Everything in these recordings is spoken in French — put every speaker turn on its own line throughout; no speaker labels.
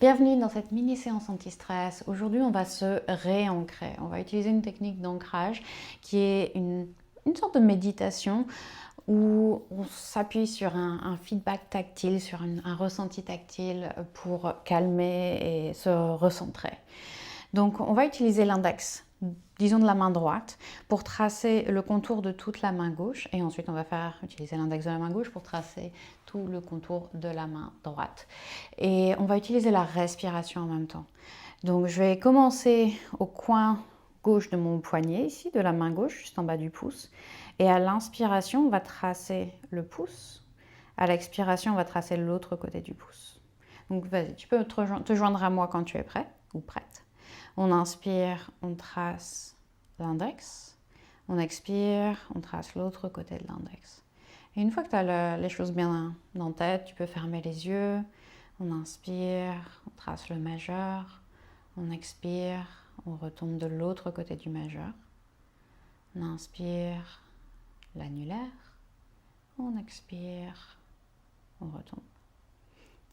Bienvenue dans cette mini séance anti-stress. Aujourd'hui, on va se réancrer. On va utiliser une technique d'ancrage qui est une sorte de méditation où on s'appuie sur un feedback tactile, sur un ressenti tactile pour calmer et se recentrer. Donc, on va utiliser l'index, disons de la main droite, pour tracer le contour de toute la main gauche. Et ensuite, on va utiliser l'index de la main gauche pour tracer tout le contour de la main droite. Et on va utiliser la respiration en même temps. Donc, je vais commencer au coin gauche de mon poignet, ici, de la main gauche, juste en bas du pouce. Et à l'inspiration, on va tracer le pouce. À l'expiration, on va tracer l'autre côté du pouce. Donc, vas-y, tu peux te joindre à moi quand tu es prêt ou prête. On inspire, on trace l'index. On expire, on trace l'autre côté de l'index. Et une fois que tu as les choses bien en tête, tu peux fermer les yeux. On inspire, on trace le majeur. On expire, on retombe de l'autre côté du majeur. On inspire l'annulaire. On expire, on retombe.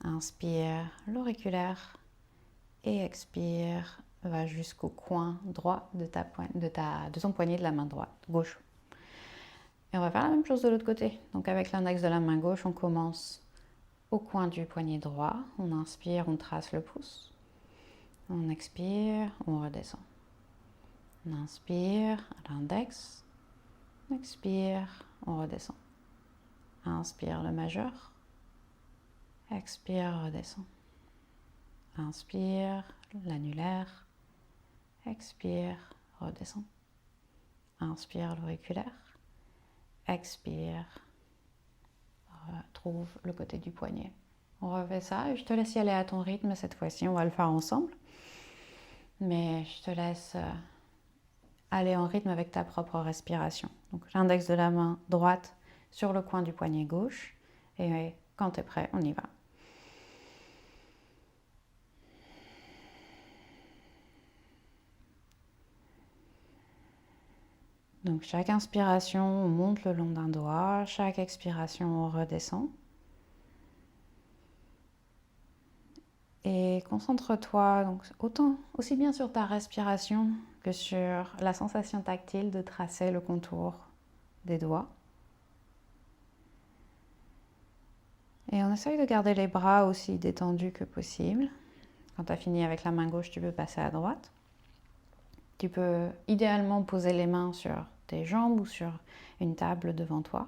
Inspire l'auriculaire et expire, va jusqu'au coin droit de ton poignet de la main droite, gauche. Et on va faire la même chose de l'autre côté. Donc avec l'index de la main gauche, on commence au coin du poignet droit. On inspire, on trace le pouce. On expire, on redescend. On inspire à l'index. On expire, on redescend. Inspire le majeur. Expire, redescend. Inspire l'annulaire. Expire, redescend. Inspire l'auriculaire. Expire, retrouve le côté du poignet. On refait ça et je te laisse y aller à ton rythme cette fois-ci. On va le faire ensemble. Mais je te laisse aller en rythme avec ta propre respiration. Donc l'index de la main droite sur le coin du poignet gauche. Et quand tu es prêt, on y va. Donc chaque inspiration, on monte le long d'un doigt. Chaque expiration, on redescend. Et concentre-toi donc aussi bien sur ta respiration que sur la sensation tactile de tracer le contour des doigts. Et on essaye de garder les bras aussi détendus que possible. Quand tu as fini avec la main gauche, tu peux passer à droite. Tu peux idéalement poser les mains sur tes jambes ou sur une table devant toi.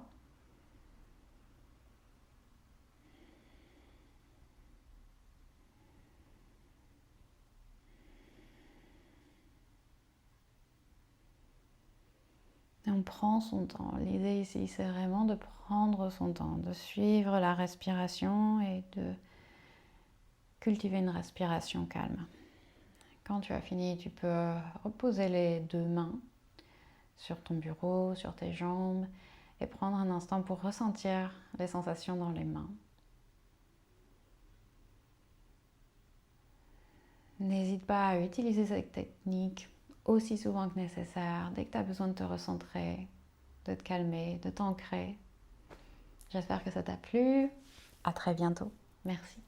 Et on prend son temps. L'idée ici, c'est vraiment de prendre son temps, de suivre la respiration et de cultiver une respiration calme. Quand tu as fini, tu peux reposer les deux mains sur ton bureau, sur tes jambes et prendre un instant pour ressentir les sensations dans les mains. N'hésite pas à utiliser cette technique aussi souvent que nécessaire, dès que tu as besoin de te recentrer, de te calmer, de t'ancrer. J'espère que ça t'a plu. À très bientôt. Merci.